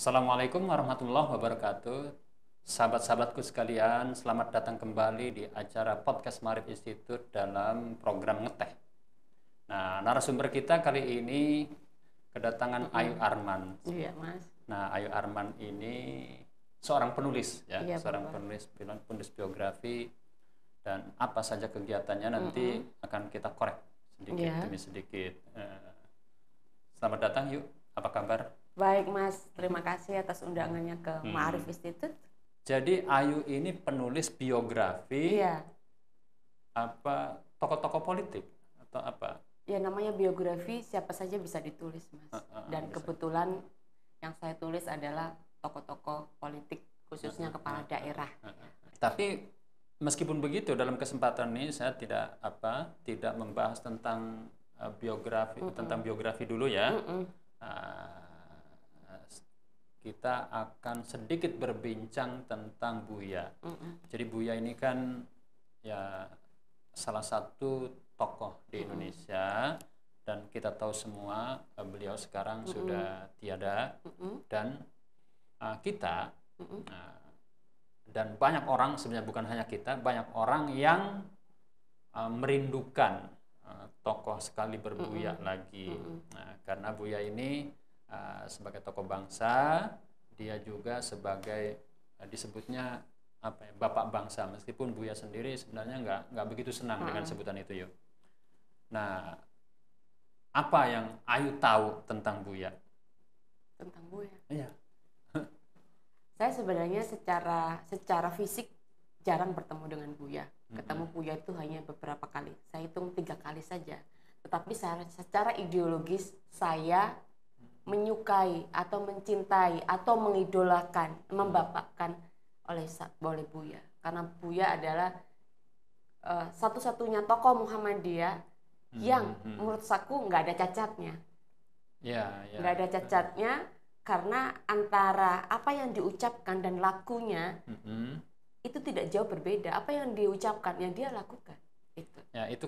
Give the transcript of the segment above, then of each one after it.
Assalamualaikum warahmatullahi wabarakatuh. Sahabat-sahabatku sekalian, selamat datang kembali di acara Podcast Maarif Institute dalam program Ngeteh. Nah, narasumber kita kali ini kedatangan Ayu Arman. Iya, Mas. Nah, Ayu Arman ini seorang penulis, ya, Iya, seorang Bapak. penulis biografi, dan apa saja kegiatannya nanti akan kita korek sedikit Iya. demi sedikit. Selamat datang, Yuk. Apa kabar? Baik, Mas. Terima kasih atas undangannya ke Maarif Institute. Jadi Ayu ini penulis biografi Iya. apa tokoh-tokoh politik atau apa? Ya, namanya biografi siapa saja bisa ditulis, Mas. Dan bisa. kebetulan yang saya tulis adalah tokoh-tokoh politik, khususnya kepala daerah. Tapi meskipun begitu dalam kesempatan ini saya tidak membahas tentang biografi dulu ya. Kita akan sedikit berbincang tentang Buya. Jadi Buya ini kan ya salah satu tokoh di Indonesia, dan kita tahu semua beliau sekarang sudah tiada, dan kita dan banyak orang, sebenarnya bukan hanya kita, banyak orang yang merindukan tokoh sekali berbuya lagi. Nah, karena Buya ini sebagai tokoh bangsa, dia juga sebagai disebutnya apa ya, bapak bangsa, meskipun Buya sendiri sebenarnya nggak begitu senang dengan sebutan itu, yuk. Nah, apa yang Ayu tahu tentang Buya? Tentang Buya. Iya. Saya sebenarnya secara fisik jarang bertemu dengan Buya. Ketemu Buya itu hanya beberapa kali. Saya hitung 3 kali saja. Tetapi secara ideologis saya menyukai atau mencintai atau mengidolakan, membapakkan oleh Buya. Karena Buya adalah satu-satunya tokoh Muhammadiyah yang menurut aku nggak ada cacatnya. Nggak ada cacatnya, karena antara apa yang diucapkan dan lakunya itu tidak jauh berbeda. Apa yang diucapkan yang dia lakukan. Ya, itu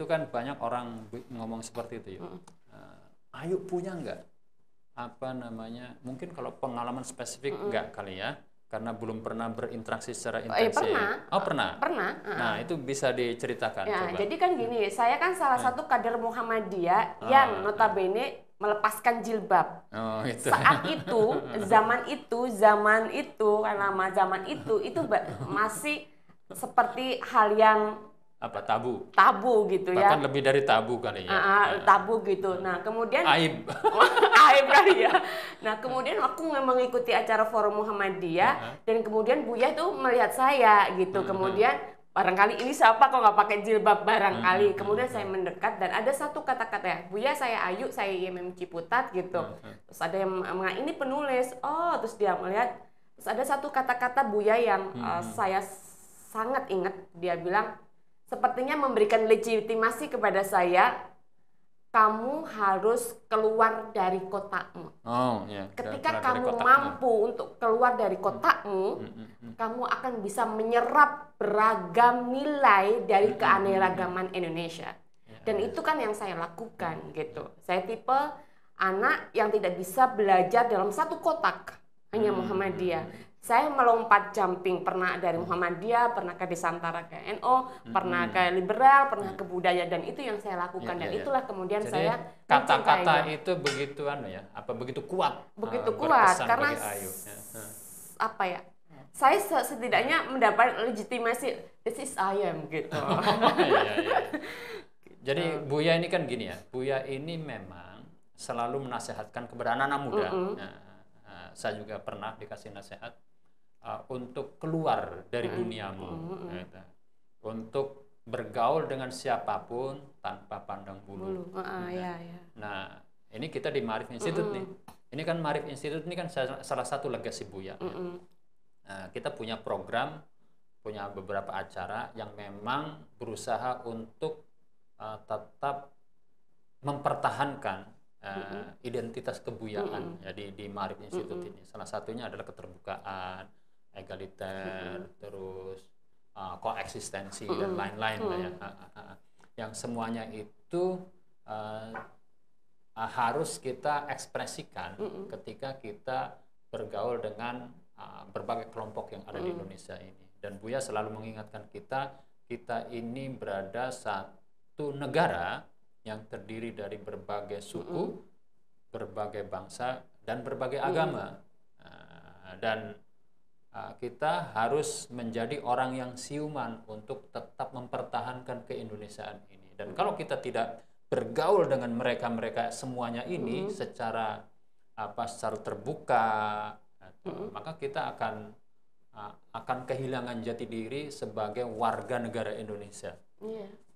kan banyak orang ngomong seperti itu, yuk. Ayu punya nggak apa namanya, mungkin kalau pengalaman spesifik nggak kali ya, karena belum pernah berinteraksi secara intensif. Pernah. Nah, itu bisa diceritakan, Ya, coba. jadi kan gini, saya kan salah satu kader Muhammadiyah yang notabene melepaskan jilbab. Oh, itu. Saat itu, zaman itu masih seperti hal yang Apa, tabu gitu ya. bahkan lebih dari tabu kali ya. Tabu gitu. Nah, kemudian Aib. aib kan ya. Nah, kemudian aku mengikuti acara Forum Muhammadiyah, dan kemudian Buya itu melihat saya gitu. Kemudian barangkali ini siapa kok nggak pakai jilbab barangkali. Kemudian saya mendekat dan ada satu kata-kata ya, Buya saya Ayu, saya IMM Ciputat gitu. Terus ada yang ini penulis. Oh, terus dia melihat. Terus ada satu kata-kata Buya yang saya sangat ingat. Dia bilang, sepertinya memberikan legitimasi kepada saya, kamu harus keluar dari kotakmu. Oh, ya. Ketika Keluar dari kamu kotakmu. mampu untuk keluar dari kotakmu, kamu akan bisa menyerap beragam nilai dari keanekaragaman Indonesia. Dan itu kan yang saya lakukan gitu. Saya tipe anak yang tidak bisa belajar dalam satu kotak, hanya Muhammadiyah. Saya melompat jumping, pernah dari Muhammadiyah, pernah ke Desantara ke NO, pernah ke liberal, pernah ke budaya, dan itu yang saya lakukan. Dan itulah kemudian Jadi, saya kata-kata itu begitu begitu kuat. Begitu kuat berkesan karena bagi Ayu. apa ya? Saya setidaknya mendapat legitimasi, this is I am gitu. Iya. Jadi Buya ini kan gini ya, Buya ini memang selalu menasehatkan kepada anak-anak muda. Saya juga pernah dikasih nasihat untuk keluar dari duniamu, gitu. Untuk bergaul dengan siapapun tanpa pandang bulu. Nah, ini kita di Maarif Institute nih. Ini kan Maarif Institute ini kan salah satu legasi Buya. Kita punya program, punya beberapa acara yang memang berusaha untuk tetap mempertahankan identitas kebuyaan ya, di Maarif Institute ini. Salah satunya adalah keterbukaan, egaliter, terus koeksistensi dan lain-lain lah ya. Yang semuanya itu harus kita ekspresikan ketika kita bergaul dengan berbagai kelompok yang ada di Indonesia ini. Dan Buya selalu mengingatkan kita ini berada satu negara yang terdiri dari berbagai suku, berbagai bangsa, dan berbagai agama. Dan kita harus menjadi orang yang siuman untuk tetap mempertahankan keindonesiaan ini. Dan kalau kita tidak bergaul dengan mereka-mereka semuanya ini secara terbuka, maka kita akan kehilangan jati diri sebagai warga negara Indonesia.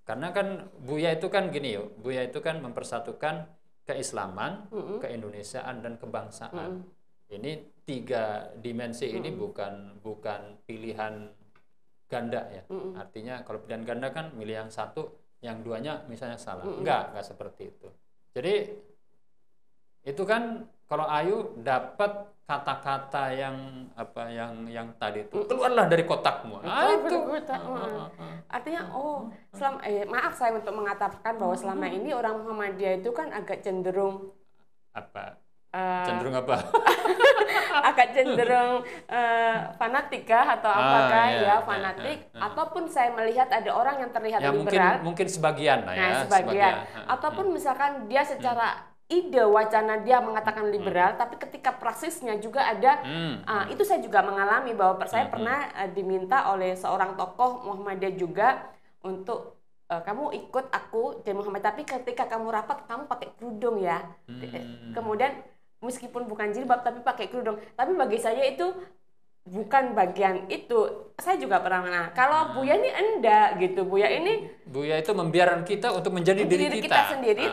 Karena kan Buya itu kan gini yuk, Buya itu kan mempersatukan keislaman, keindonesiaan, dan kebangsaan. Ini 3 dimensi ini bukan pilihan ganda ya. Artinya kalau pilihan ganda kan milih yang satu, yang duanya misalnya salah. Enggak seperti itu. Jadi itu kan kalau Ayu dapat kata-kata yang tadi itu, keluarlah dari kotakmu. Artinya maaf saya untuk mengatakan bahwa selama ini orang Muhammadiyah itu kan agak cenderung agak cenderung fanatik atau fanatik, ataupun saya melihat ada orang yang terlihat liberal, mungkin sebagian lah ya, sebagian. Ataupun misalkan dia secara ide wacana dia mengatakan liberal, tapi ketika praksisnya juga ada, itu saya juga mengalami bahwa saya pernah diminta oleh seorang tokoh Muhammadiyah juga untuk kamu ikut aku di Muhammad, tapi ketika kamu rapat kamu pakai kerudung ya. Kemudian meskipun bukan jilbab tapi pakai kerudung, tapi bagi saya itu bukan bagian itu. Saya juga pernah kalau Buya ini enggak gitu. Buya itu membiarkan kita untuk menjadi diri kita sendiri.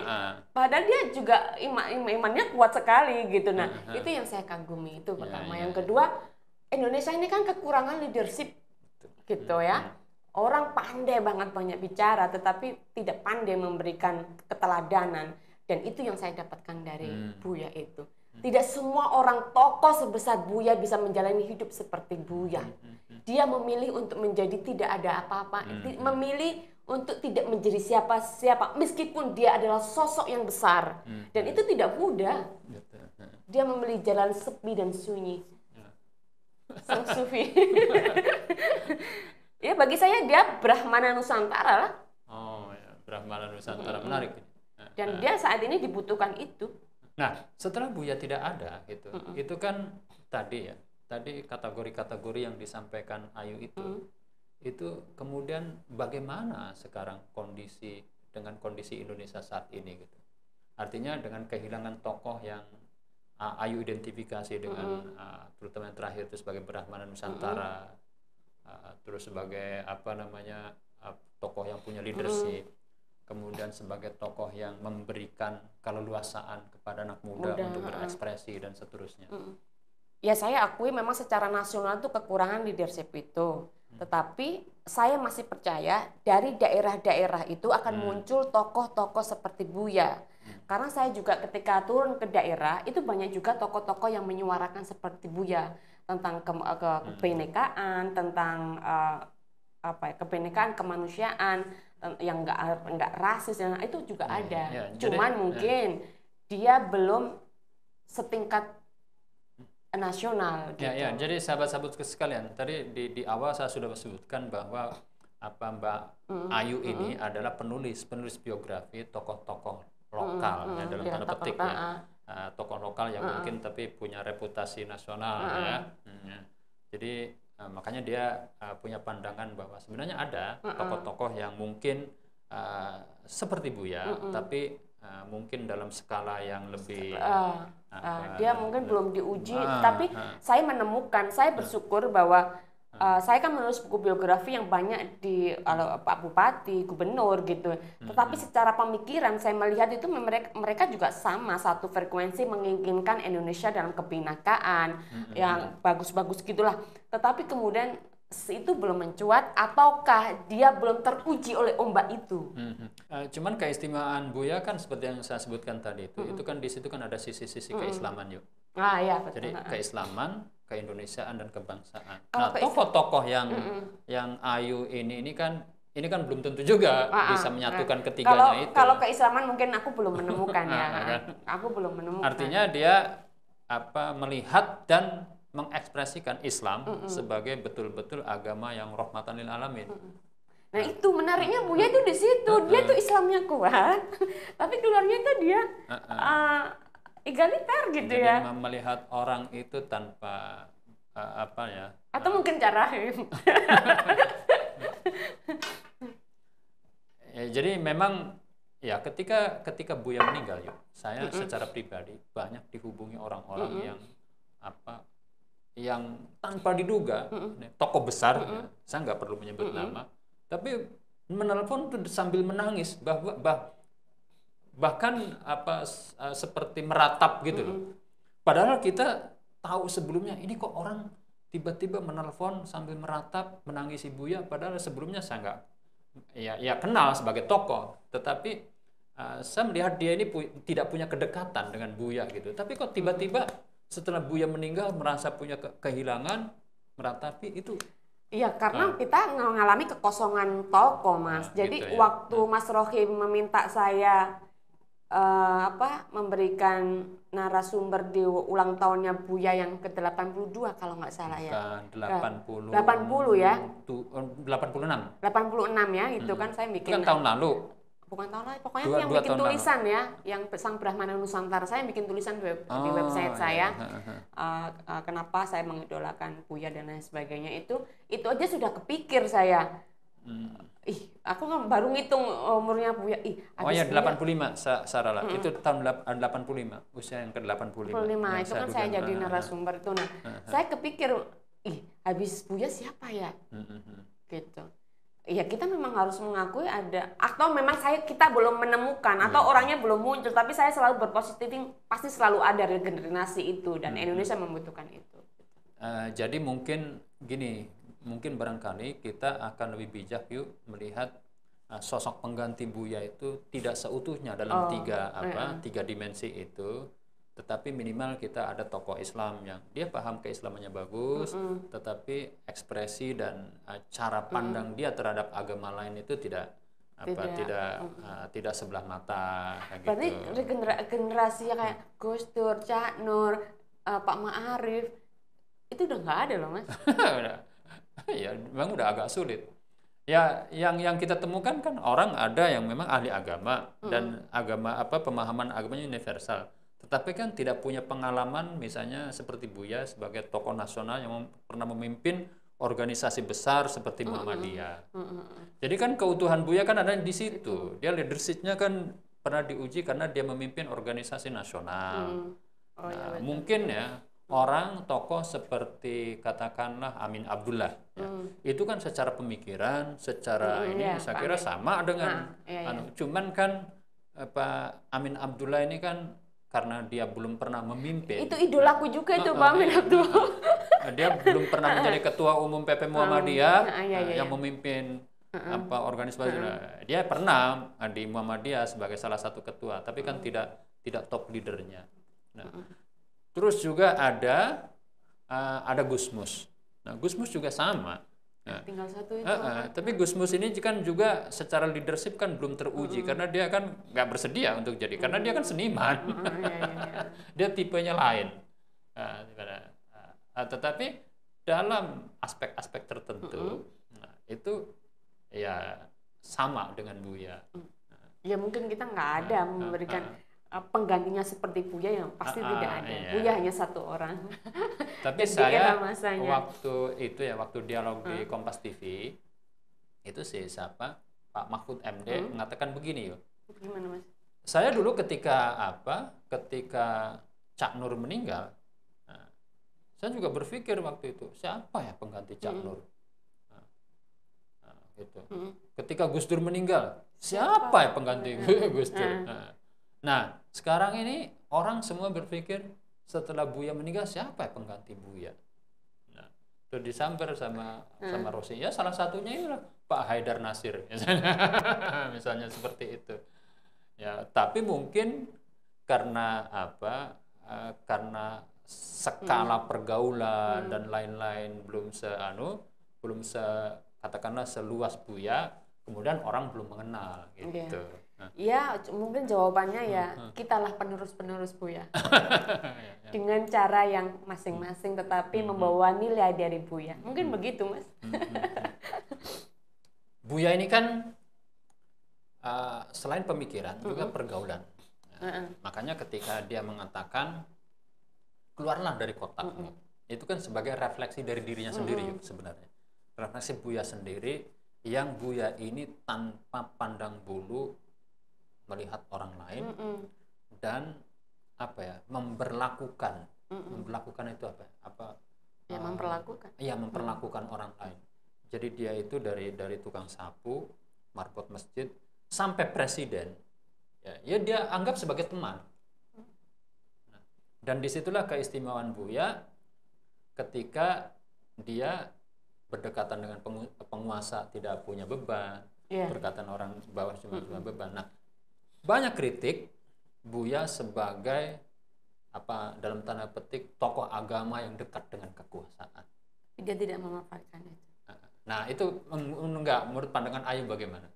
Padahal dia juga imannya kuat sekali gitu. Nah, itu yang saya kagumi, itu pertama. Yang kedua, Indonesia ini kan kekurangan leadership gitu ya. Orang pandai banget banyak bicara tetapi tidak pandai memberikan keteladanan, dan itu yang saya dapatkan dari Buya itu. Tidak semua orang tokoh sebesar Buya bisa menjalani hidup seperti Buya. Dia memilih untuk menjadi tidak ada apa-apa, memilih untuk tidak menjadi siapa-siapa meskipun dia adalah sosok yang besar. Dan itu tidak mudah. Dia memilih jalan sepi dan sunyi. Sang sufi. Ya, bagi saya dia Brahmana Nusantara lah. Brahmana Nusantara, menarik. Dan dia saat ini dibutuhkan itu. Nah, setelah Buya tidak ada gitu, itu kan tadi kategori-kategori yang disampaikan Ayu itu kemudian bagaimana sekarang dengan kondisi Indonesia saat ini gitu. Artinya dengan kehilangan tokoh yang Ayu identifikasi dengan terutama yang terakhir itu sebagai Brahmana Nusantara, terus sebagai tokoh yang punya leadership. Kemudian sebagai tokoh yang memberikan keleluasaan kepada anak muda untuk berekspresi dan seterusnya. Ya, saya akui memang secara nasional itu kekurangan leadership itu. Tetapi saya masih percaya dari daerah-daerah itu akan muncul tokoh-tokoh seperti Buya. Karena saya juga ketika turun ke daerah itu banyak juga tokoh-tokoh yang menyuarakan seperti Buya tentang kebinekaan, tentang kebinekaan, kemanusiaan, yang enggak rasis, yang itu juga ada. Cuman mungkin dia belum setingkat nasional gitu. Jadi sahabat-sahabat sekalian, tadi di awal saya sudah sebutkan bahwa Mbak Ayu ini adalah penulis biografi tokoh-tokoh lokal dalam tanda petik tokoh lokal yang mungkin tapi punya reputasi nasional ya. Jadi makanya dia punya pandangan bahwa sebenarnya ada tokoh-tokoh yang mungkin seperti Buya, tapi mungkin dalam skala yang lebih dia mungkin belum diuji, tapi saya bersyukur bahwa saya kan menulis buku biografi yang banyak di Pak Bupati, Gubernur gitu. Tetapi secara pemikiran saya melihat itu mereka juga sama satu frekuensi menginginkan Indonesia dalam kebinekaan yang bagus-bagus gitulah. Tetapi kemudian itu belum mencuat ataukah dia belum teruji oleh ombak itu. Cuman keistimewaan Buya kan seperti yang saya sebutkan tadi itu kan di situ kan ada sisi-sisi keislaman yuk. Iya, betul. Jadi keislaman, keindonesiaan dan kebangsaan. Nah, tokoh-tokoh yang Ayu ini kan belum tentu juga bisa menyatukan ketiganya itu. Kalau keislaman mungkin aku belum menemukan ya. Aku belum menemukan. Artinya dia melihat dan mengekspresikan Islam sebagai betul-betul agama yang rahmatan lil alamin. Nah itu menariknya Buya itu di situ, dia tuh Islamnya kuat, tapi keluarnya itu dia egaliter gitu. Jadi ya. Melihat orang itu tanpa atau mungkin cara jadi memang ya ketika Buya meninggal saya secara pribadi banyak dihubungi orang-orang yang tanpa diduga tokoh besar, saya nggak perlu menyebut nama, tapi menelpon tuh sambil menangis bahkan seperti meratap gitu loh. Padahal kita tahu sebelumnya ini kok orang tiba-tiba menelpon sambil meratap menangisi Buya, padahal sebelumnya saya nggak kenal sebagai tokoh, tetapi saya melihat dia ini tidak punya kedekatan dengan Buya gitu. Tapi kok tiba-tiba setelah Buya meninggal merasa punya kehilangan, meratapi itu. Iya, karena kita mengalami kekosongan tokoh, Mas. Jadi gitu ya. Waktu Mas Rohim meminta saya memberikan narasumber di ulang tahunnya Buya yang ke-82 kalau nggak salah ya. 80 ya. 86 ya, itu kan saya bikin. Bukan tahun lalu. Bukan tahun lalu, pokoknya yang bikin tulisan lalu. Ya, yang Sang Brahmana Nusantara, saya bikin tulisan di website saya. Kenapa saya mengidolakan Buya dan lain sebagainya, itu aja sudah kepikir saya. Aku baru ngitung umurnya Buya. 85 Sarala. Itu tahun 85, usia yang ke-85. Itu kan saya jadi narasumber itu. Nah, saya kepikir, habis Buya siapa ya? Gitu. Ya kita memang harus mengakui ada, atau memang kita belum menemukan, atau orangnya belum muncul, tapi saya selalu berpositif, pasti selalu ada regenerasi itu, dan Indonesia membutuhkan itu. Jadi mungkin gini, mungkin barangkali kita akan lebih bijak melihat sosok pengganti Buya itu tidak seutuhnya dalam tiga dimensi itu, tetapi minimal kita ada tokoh Islam yang dia paham keislamannya bagus, tetapi ekspresi dan cara pandang dia terhadap agama lain itu tidak sebelah mata. Berarti generasinya kayak Gus Dur, Cak Nur, Pak Ma'arif itu udah nggak ada loh, Mas. Ya, memang udah agak sulit. Ya, yang kita temukan kan orang ada yang memang ahli agama dan pemahaman agamanya universal. Tetapi kan tidak punya pengalaman misalnya seperti Buya sebagai tokoh nasional yang pernah memimpin organisasi besar seperti Muhammadiyah. Jadi kan keutuhan Buya kan ada di situ. Dia leadership-nya kan pernah diuji karena dia memimpin organisasi nasional. Mungkin ya orang tokoh seperti katakanlah Amin Abdullah itu kan secara pemikiran, secara saya kira sama dengan cuman kan Pak Amin Abdullah ini kan karena dia belum pernah memimpin. Itu idolaku juga itu Pak Amin Abdullah. Dia belum pernah menjadi ketua umum PP Muhammadiyah yang memimpin organisasi. Dia pernah di Muhammadiyah sebagai salah satu ketua, tapi kan tidak top leadernya. Nah, terus juga ada Gusmus. Nah, Gusmus juga sama. Nah, tinggal satu itu. Tapi Gusmus ini kan juga secara leadership kan belum teruji karena dia kan nggak bersedia untuk jadi, karena dia kan seniman. Dia tipenya lain. Tetapi dalam aspek-aspek tertentu, itu ya sama dengan Buya. Ya mungkin kita nggak ada memberikan penggantinya seperti Buya yang pasti tidak ada. Buya hanya satu orang. Tapi saya waktu dialog di Kompas TV itu siapa Pak Mahfud MD mengatakan begini Gimana, Mas? Saya dulu ketika Cak Nur meninggal, saya juga berpikir waktu itu siapa ya pengganti Cak Nur. Gitu. Ketika Gus Dur meninggal, siapa ya pengganti Gus Dur? Nah, sekarang ini orang semua berpikir setelah Buya meninggal siapa ya pengganti Buya? Nah, itu disamper sama Rosi. Ya salah satunya inilah Pak Haidar Nasir misalnya seperti itu. Ya, tapi mungkin karena karena skala pergaulan dan lain-lain belum katakanlah seluas Buya, kemudian orang belum mengenal gitu. Ya, mungkin jawabannya ya kitalah penerus-penerus Buya. Dengan cara yang masing-masing tetapi membawa nilai dari Buya. Mungkin begitu, Mas. Buya ini kan selain pemikiran juga pergaulan. Makanya ketika dia mengatakan keluarlah dari kotakmu, itu kan sebagai refleksi dari dirinya sendiri sebenarnya. Refleksi Buya sendiri yang Buya ini tanpa pandang bulu melihat orang lain dan memperlakukan itu memperlakukan orang lain. Jadi dia itu dari tukang sapu, marbot masjid sampai presiden ya dia anggap sebagai teman. Dan disitulah keistimewaan Buya ketika dia berdekatan dengan penguasa tidak punya beban, berdekatan orang bawah cuma beban. Nah, banyak kritik Buya sebagai dalam tanda petik tokoh agama yang dekat dengan kekuasaan. Dia tidak memanfaatkan itu. Nah, itu enggak menurut pandangan Ayu bagaimana?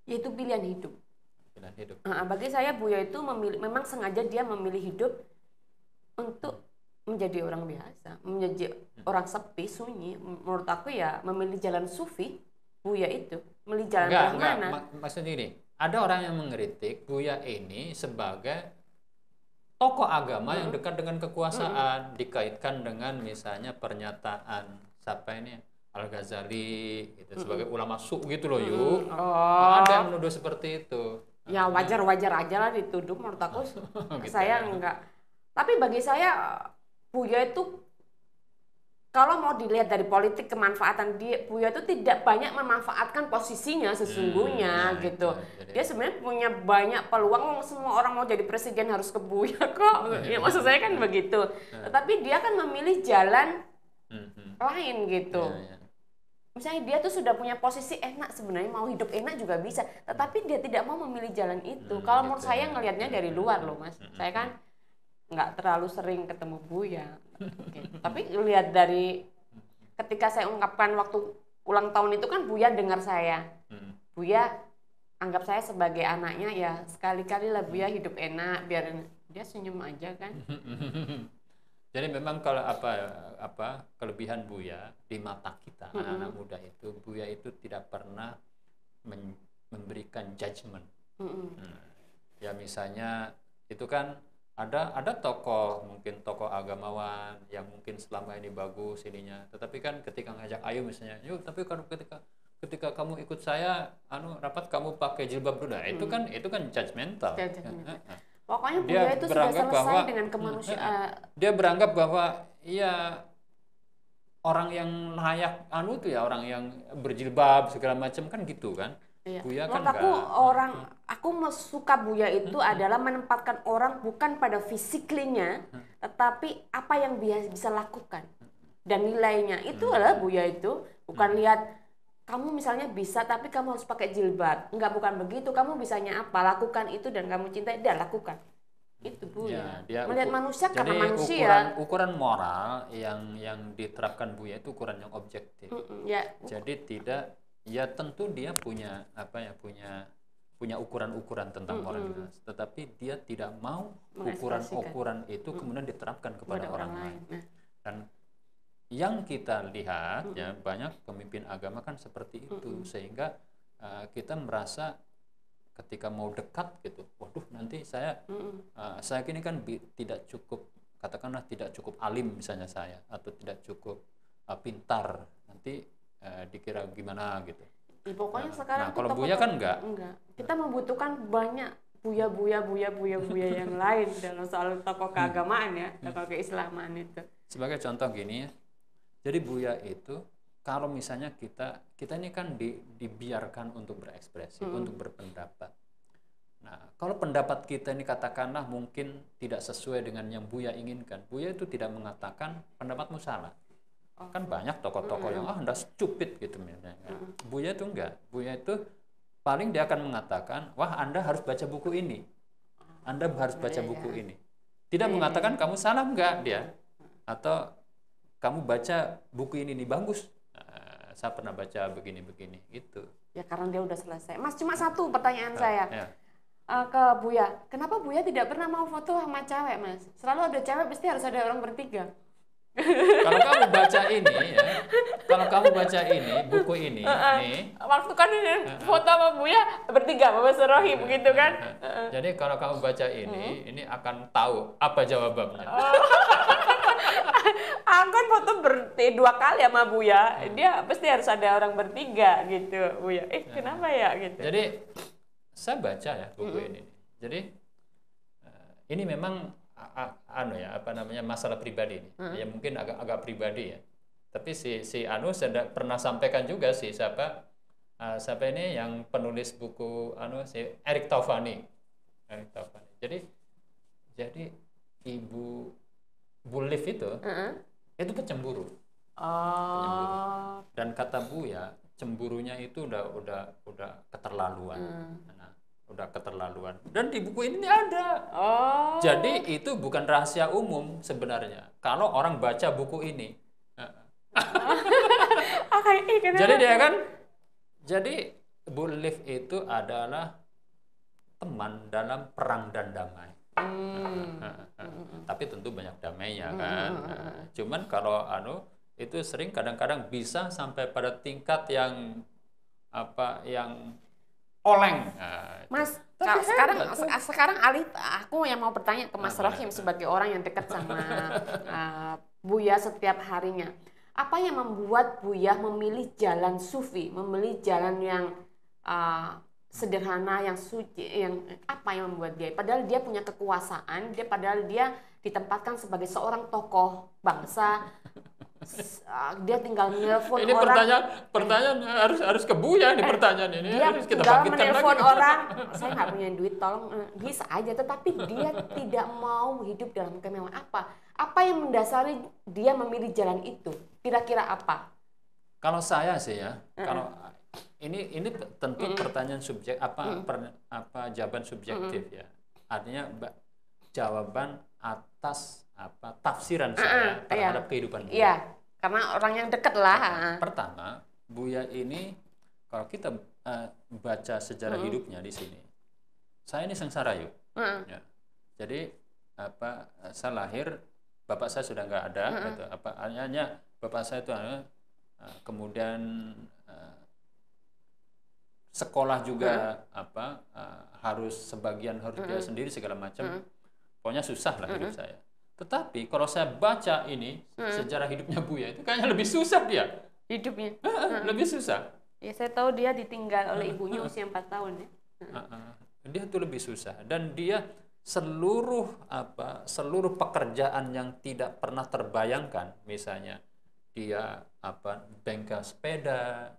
Yaitu pilihan hidup. Pilihan hidup. Bagi saya Buya itu memang sengaja dia memilih hidup untuk menjadi orang biasa, menjadi orang sepi, sunyi. Menurut aku ya memilih jalan sufi. Buya itu memilih jalan yang mana? Maksudnya ini, ada orang yang mengkritik Buya ini sebagai tokoh agama yang dekat dengan kekuasaan, dikaitkan dengan misalnya pernyataan siapa ini Al-Ghazali gitu, sebagai ulama gitu loh yuk. Ada yang menuduh seperti itu. Ya wajar-wajar aja lah dituduh, menurut aku. Gitu saya enggak. Tapi bagi saya Buya itu kalau mau dilihat dari politik kemanfaatan Buya itu tidak banyak memanfaatkan posisinya sesungguhnya gitu. Dia sebenarnya punya banyak peluang, semua orang mau jadi presiden harus ke Buya kok. Ya maksud saya kan begitu. Tetapi dia kan memilih jalan lain gitu. Misalnya dia tuh sudah punya posisi enak sebenarnya, mau hidup enak juga bisa. Tetapi dia tidak mau memilih jalan itu. Kalau menurut saya ngelihatnya dari luar loh Mas. Saya kan nggak terlalu sering ketemu Buya. Tapi lihat dari ketika saya ungkapkan waktu ulang tahun itu kan Buya dengar saya. Buya anggap saya sebagai anaknya ya sekali-kali lah Buya hidup enak biar dia senyum aja kan. Jadi memang kalau kelebihan Buya di mata kita anak-anak muda itu Buya itu tidak pernah memberikan judgement. Ya misalnya itu kan ada tokoh mungkin tokoh agamawan yang mungkin selama ini bagus ininya, tetapi kan ketika ngajak Ayu misalnya, yuk tapi kalau ketika kamu ikut saya rapat kamu pakai jilbab dulu, itu kan judgmental. Pokoknya Buya itu sudah selesai dengan kemanusiaan. Dia beranggap bahwa ya orang yang layak tuh ya orang yang berjilbab segala macam kan gitu kan. Iya. Buya menurut kan aku suka Buya itu adalah menempatkan orang bukan pada fisiklinya, tetapi apa yang dia bisa lakukan dan nilainya itu adalah Buya itu bukan lihat kamu misalnya bisa tapi kamu harus pakai jilbab, bukan begitu, kamu bisanya apa, lakukan itu dan kamu cintai dan lakukan itu Buya. Melihat manusia karena manusia. Ukuran moral yang diterapkan Buya itu ukuran yang objektif. Jadi tidak. Ya tentu dia punya ukuran-ukuran tentang moralitas, tetapi dia tidak mau ukuran-ukuran itu kemudian diterapkan kepada orang lain. Dan yang kita lihat ya banyak pemimpin agama kan seperti itu, sehingga kita merasa ketika mau dekat gitu, waduh nanti saya ini kan tidak cukup, katakanlah tidak cukup alim misalnya saya, atau tidak cukup pintar, nanti dikira gimana gitu. Pokoknya sekarang kalau Buya kan enggak. Kita membutuhkan banyak Buya yang lain dalam soal tokoh keagamaan ya, tokoh keislaman itu. Sebagai contoh gini ya. Jadi Buya itu kalau misalnya kita ini kan dibiarkan untuk berekspresi, untuk berpendapat. Nah, kalau pendapat kita ini katakanlah mungkin tidak sesuai dengan yang Buya inginkan, Buya itu tidak mengatakan pendapatmu salah. Kan banyak tokoh-tokoh yang Anda stupid gitu misalnya. Buya itu enggak. Buya itu paling dia akan mengatakan, wah Anda harus baca buku ini. Anda harus baca buku ini. Tidak mengatakan kamu salah enggak dia. Atau kamu baca buku ini nih bagus. Saya pernah baca begini-begini gitu. Ya karena dia udah selesai. Mas cuma satu pertanyaan saya. ke Buya, kenapa Buya tidak pernah mau foto sama cewek, Mas? Selalu ada cewek, pasti harus ada orang bertiga. Kalau kamu baca ini ya, kalau kamu baca ini buku ini, nih. Waktu kan ini foto sama Buya bertiga, Mama Rohim begitu kan? Jadi kalau kamu baca ini akan tahu apa jawabannya. Aku kan foto 2 kali sama Buya, dia pasti harus ada orang bertiga gitu, Buya. Kenapa ya gitu? Jadi saya baca ya buku ini. Jadi ini memang masalah pribadi ini. Ya mungkin agak pribadi ya. Tapi si Anu saya pernah sampaikan juga sih siapa ini yang penulis buku si Eric Taufani. Jadi Ibu Bulif itu pecemburu. Penyemburu. Dan kata Buya, cemburunya itu udah keterlaluan. Udah keterlaluan. Dan di buku ini ada. Jadi itu bukan rahasia umum sebenarnya. Kalau orang baca buku ini. Jadi Bulif itu adalah teman dalam perang dan damai. Tapi tentu banyak damainya kan. Cuman kalau itu sering kadang-kadang bisa sampai pada tingkat yang oleng. Mas, sekarang aku yang mau bertanya ke Mas Rohim sebagai orang yang dekat sama Buya setiap harinya. Apa yang membuat Buya memilih jalan sufi, memilih jalan yang sederhana, yang suci, yang apa yang membuat dia? Padahal dia punya kekuasaan, padahal dia ditempatkan sebagai seorang tokoh bangsa. Dia tinggal menelpon ini orang. Pertanyaan harus ke Buya nih pertanyaan ini. Dia harus kita tinggal bangkitkan menelpon lagi. orang. Saya nggak punya duit, tolong. Bisa aja, tetapi dia tidak mau hidup dalam kemewahan. Apa yang mendasari dia memilih jalan itu? Kira-kira apa? Kalau saya sih ya, kalau ini tentu pertanyaan jawaban subjektif ya. Artinya jawaban atas tafsiran saya terhadap kehidupan Buya. Iya, karena orang yang dekat lah. Pertama, Buya ini kalau kita baca sejarah hidupnya di sini, saya ini sengsara yuk. Ya. Jadi saya lahir, bapak saya sudah nggak ada, gitu. Hanya bapak saya itu kemudian sekolah juga harus sebagian harus dia sendiri segala macam. Pokoknya susah lah hidup saya. Tetapi kalau saya baca ini sejarah hidupnya Buya itu kayaknya lebih susah dia hidupnya. Lebih susah. Ya, saya tahu dia ditinggal oleh ibunya usia 4 tahun ya. Dia tuh lebih susah, dan dia seluruh pekerjaan yang tidak pernah terbayangkan, misalnya dia bengkel sepeda,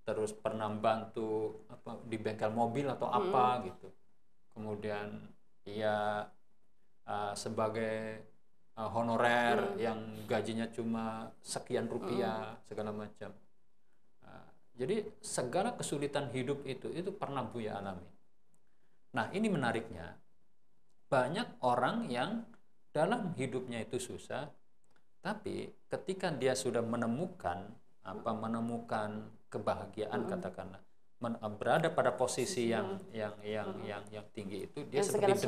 terus pernah bantu di bengkel mobil atau apa gitu. Kemudian dia sebagai honorer yang gajinya cuma sekian rupiah segala macam. Jadi segala kesulitan hidup itu pernah Buya alami. Nah, ini menariknya, banyak orang yang dalam hidupnya itu susah, tapi ketika dia sudah menemukan kebahagiaan, katakanlah berada pada posisi yang tinggi itu, dia seperti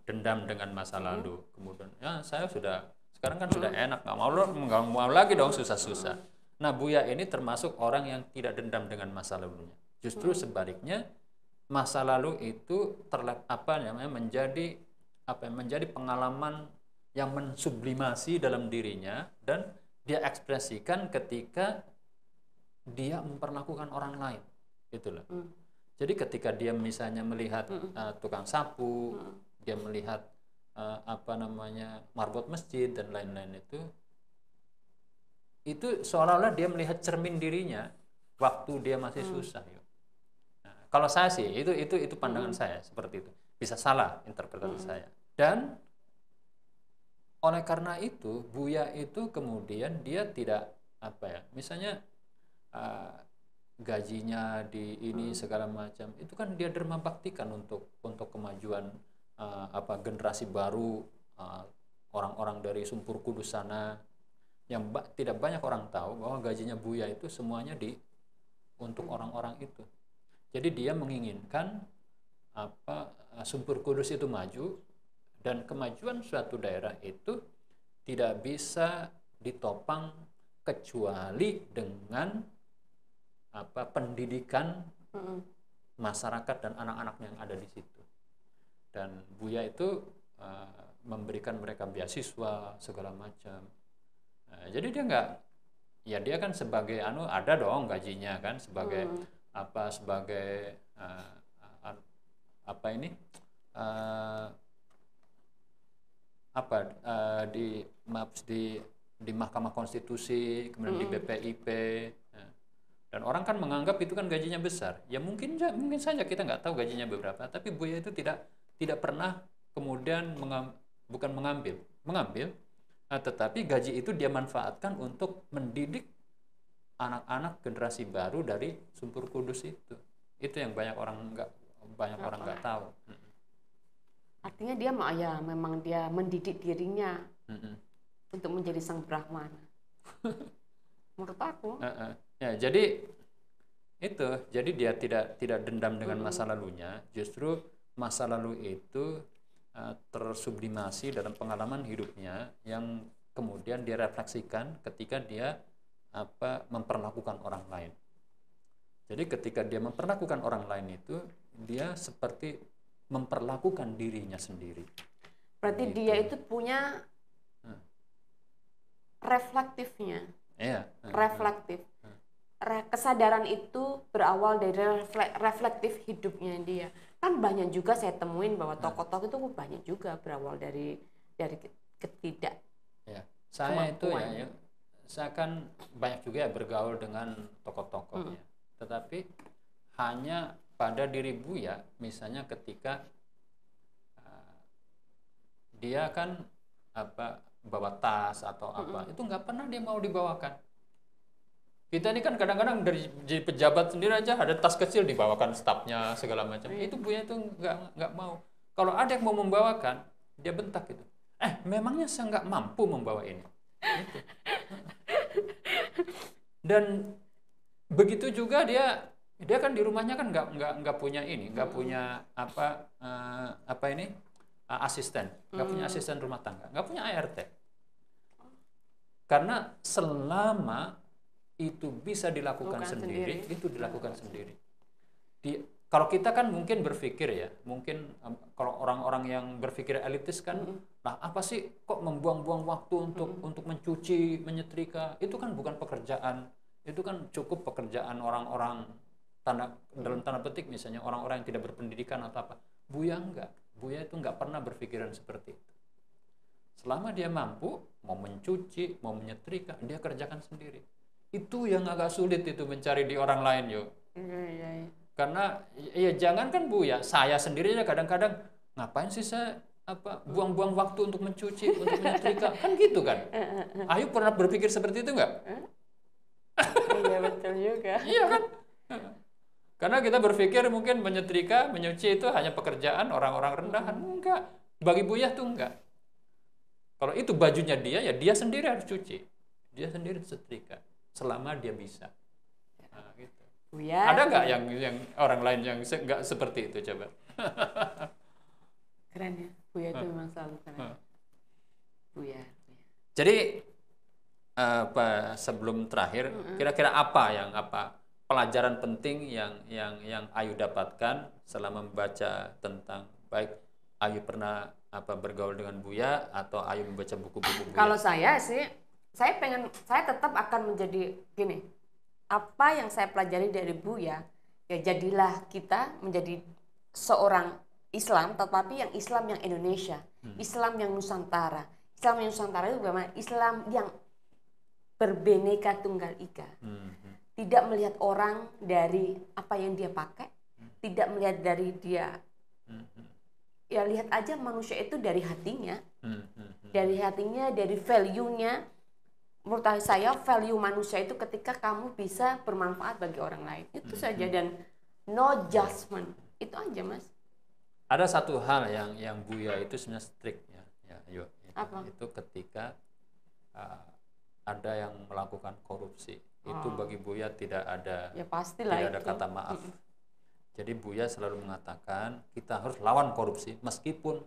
dendam dengan masa lalu. Kemudian sekarang kan sudah enak, nggak mau lagi dong susah-susah. Nah, Buya ini termasuk orang yang tidak dendam dengan masa lalunya. Justru sebaliknya, masa lalu itu menjadi pengalaman yang mensublimasi dalam dirinya, dan dia ekspresikan ketika dia memperlakukan orang lain, itulah. Jadi ketika dia misalnya melihat tukang sapu, dia melihat marbot masjid dan lain-lain itu seolah-olah dia melihat cermin dirinya waktu dia masih susah. Nah, kalau saya sih itu pandangan saya seperti itu. Bisa salah interpretasi saya. Dan oleh karena itu Buya itu kemudian dia tidak misalnya gajinya di ini segala macam, itu kan dia derma baktikan untuk kemajuan generasi baru, orang-orang dari Sumpur Kudus sana, yang tidak banyak orang tahu bahwa gajinya Buya itu semuanya untuk orang-orang itu. Jadi dia menginginkan Sumpur Kudus itu maju, dan kemajuan suatu daerah itu tidak bisa ditopang kecuali dengan pendidikan masyarakat dan anak-anak yang ada di situ. Dan Buya itu memberikan mereka beasiswa segala macam. Jadi dia nggak, ya dia kan sebagai ada dong gajinya kan sebagai sebagai di Mahkamah Konstitusi, kemudian di BPIP. Dan orang kan menganggap itu kan gajinya besar. Ya mungkin saja kita nggak tahu gajinya berapa, tapi Buya itu tidak pernah kemudian bukan mengambil, tetapi gaji itu dia manfaatkan untuk mendidik anak-anak generasi baru dari Sumpur Kudus itu. Itu yang banyak orang nggak tahu. Artinya dia memang dia mendidik dirinya untuk menjadi sang Brahmana. Menurut aku. Ya, jadi dia tidak dendam dengan masa lalunya. Justru masa lalu itu tersublimasi dalam pengalaman hidupnya yang kemudian dia refleksikan ketika dia memperlakukan orang lain. Jadi ketika dia memperlakukan orang lain itu, dia seperti memperlakukan dirinya sendiri. Berarti gitu. Dia itu punya reflektifnya. Iya. Reflektif. Kesadaran itu berawal dari reflektif hidupnya dia. Kan banyak juga saya temuin bahwa tokoh-tokoh itu banyak juga berawal dari ketidak. Ya. Saya itu saya kan banyak juga bergaul dengan tokoh-tokohnya. Tetapi hanya pada diri Buya, misalnya ketika dia kan bawa tas atau itu nggak pernah dia mau dibawakan. Kita ini kan kadang-kadang dari pejabat sendiri aja ada tas kecil dibawakan stafnya segala macam. Itu Buya itu nggak mau. Kalau ada yang mau membawakan, dia bentak gitu. Memangnya saya nggak mampu membawa ini. Gitu. Dan begitu juga dia kan di rumahnya kan nggak punya ini, nggak punya asisten, nggak punya asisten rumah tangga, nggak punya ART. Karena selama itu bisa dilakukan sendiri, itu dilakukan sendiri. Kalau kita kan mungkin berpikir ya, mungkin kalau orang-orang yang berpikir elitis kan, nah apa sih kok membuang-buang waktu untuk mencuci, menyetrika? Itu kan bukan pekerjaan, itu kan cukup pekerjaan orang-orang dalam tanda petik misalnya orang-orang yang tidak berpendidikan atau apa. Buya enggak, Buya itu enggak pernah berpikiran seperti itu. Selama dia mampu, mau mencuci, mau menyetrika, dia kerjakan sendiri. Itu yang agak sulit itu mencari di orang lain yuk. Karena ya jangankan Buya, saya sendiri ya kadang-kadang ngapain sih saya buang-buang waktu untuk mencuci, untuk menyetrika, kan gitu kan? Ayu pernah berpikir seperti itu enggak? Iya betul juga. Iya kan? Karena kita berpikir mungkin menyetrika, menyuci itu hanya pekerjaan orang-orang rendahan. Enggak. Bagi Buya tuh enggak. Kalau itu bajunya dia, ya dia sendiri harus cuci. Dia sendiri setrika. Selama dia bisa. Nah, gitu. Buya. Ada nggak yang orang lain yang nggak seperti itu coba? Keren ya. Buya itu memang selalu keren. Buya. Jadi sebelum terakhir, kira-kira apa pelajaran penting yang Ayu dapatkan selama membaca tentang, baik Ayu pernah bergaul dengan Buya atau Ayu membaca buku-buku Buya? Kalau saya sih, saya tetap akan menjadi gini. Apa yang saya pelajari dari Buya, ya jadilah kita menjadi seorang Islam, tetapi yang Islam yang Indonesia, Islam yang Nusantara. Islam yang Nusantara itu bagaimana? Islam yang berbineka tunggal ika. Tidak melihat orang dari apa yang dia pakai, tidak melihat dari dia. Ya lihat aja manusia itu dari hatinya. Dari hatinya, dari value-nya. Menurut saya value manusia itu ketika kamu bisa bermanfaat bagi orang lain. Itu saja, dan no judgment. Itu aja, Mas. Ada satu hal yang Buya itu sebenarnya strict ya. Apa? Itu ketika ada yang melakukan korupsi. Itu bagi Buya tidak ada, ya pastilah tidak ada itu. kata maaf. Jadi Buya selalu mengatakan kita harus lawan korupsi meskipun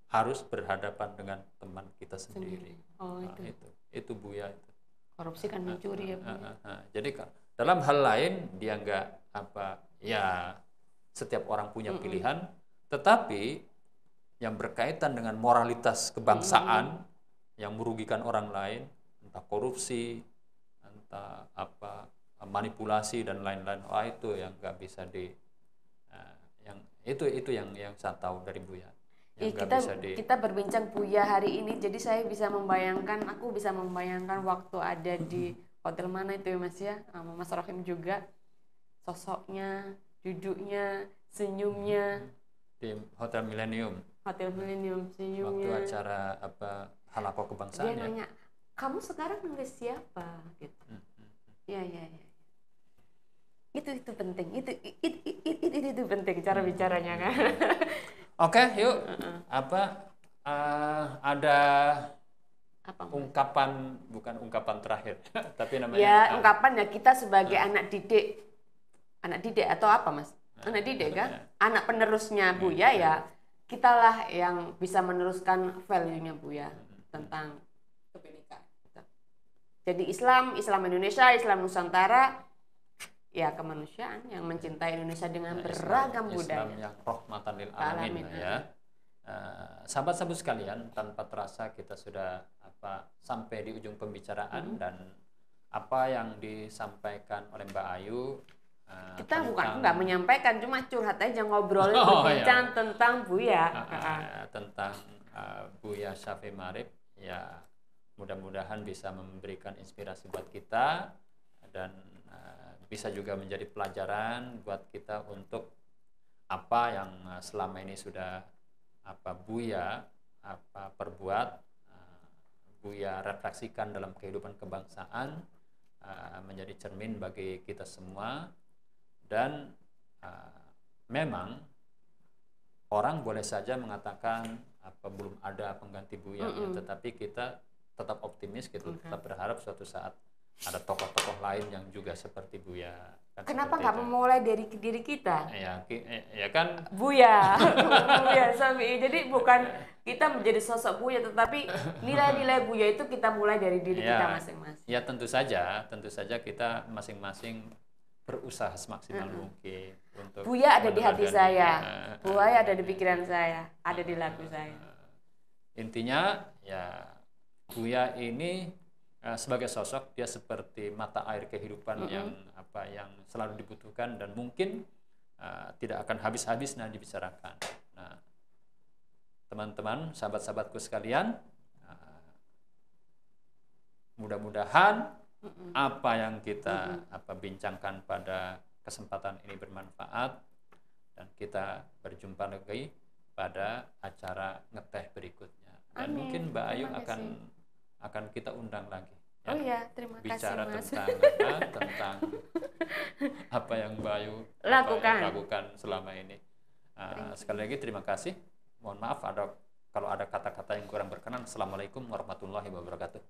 harus berhadapan dengan teman kita sendiri. Oh, nah, itu Buya itu. Korupsi kan mencuri ya, Bu. Jadi dalam hal lain dia nggak ya setiap orang punya pilihan, tetapi yang berkaitan dengan moralitas kebangsaan yang merugikan orang lain, entah korupsi, entah manipulasi dan lain-lain, itu yang nggak bisa yang itu yang saya tahu dari Buya. Kita berbincang Buya hari ini, jadi saya bisa membayangkan, aku bisa membayangkan waktu ada di hotel mana itu ya Mas ya, sama Mas Rohim juga, sosoknya, duduknya, senyumnya di Hotel Millennium. Senyumnya. Waktu acara halaqah kebangsaan. Dia nanya, kamu sekarang nulis siapa? Gitu. Ya. Itu penting. Itu penting cara bicaranya kan. Oke, yuk. Ada ungkapan, bukan ungkapan terakhir, tapi namanya. Ya, ungkapan ya kita sebagai anak didik atau apa Mas? Anak didik kan? Anak penerusnya Buya ya. Kitalah yang bisa meneruskan value-nya Buya tentang kebinekaan. Jadi Islam Indonesia, Islam Nusantara, ya kemanusiaan yang mencintai Indonesia dengan beragam budaya. Islam yang rahmatan lil alamin ya. Sahabat-sahabat sekalian, tanpa terasa kita sudah sampai di ujung pembicaraan dan apa yang disampaikan oleh Mbak Ayu. Kita nggak menyampaikan, cuma curhat aja, ngobrol, berbincang tentang Buya. Tentang Buya Syafi'i Ma'arif. Ya, mudah-mudahan bisa memberikan inspirasi buat kita dan bisa juga menjadi pelajaran buat kita untuk apa yang selama ini sudah Buya perbuat, Buya refleksikan dalam kehidupan kebangsaan, menjadi cermin bagi kita semua. Dan memang orang boleh saja mengatakan belum ada pengganti Buya, tetapi kita tetap optimis, kita tetap berharap suatu saat ada tokoh-tokoh lain yang juga seperti Buya. Kenapa nggak memulai dari diri kita? Ya kan. Buya Syafi'i. Jadi bukan kita menjadi sosok Buya, tetapi nilai-nilai Buya itu kita mulai dari diri kita masing-masing. Ya tentu saja kita masing-masing berusaha semaksimal mungkin untuk. Buya ada di hati saya, Buya ada di pikiran saya, ada di lagu saya. Intinya ya Buya ini sebagai sosok dia seperti mata air kehidupan yang selalu dibutuhkan dan mungkin tidak akan habis-habisnya dibicarakan. Nah, teman-teman, sahabat-sahabatku sekalian, mudah-mudahan apa yang kita bincangkan pada kesempatan ini bermanfaat dan kita berjumpa lagi pada acara ngeteh berikutnya. Dan mungkin Mbak Ayu akan kita undang lagi. Ya. Oh ya, terima bicara kasih Mas. tentang apa yang Mbak Ayu lakukan selama ini. Sekali lagi terima kasih. Mohon maaf kalau ada kata-kata yang kurang berkenan. Assalamualaikum warahmatullahi wabarakatuh.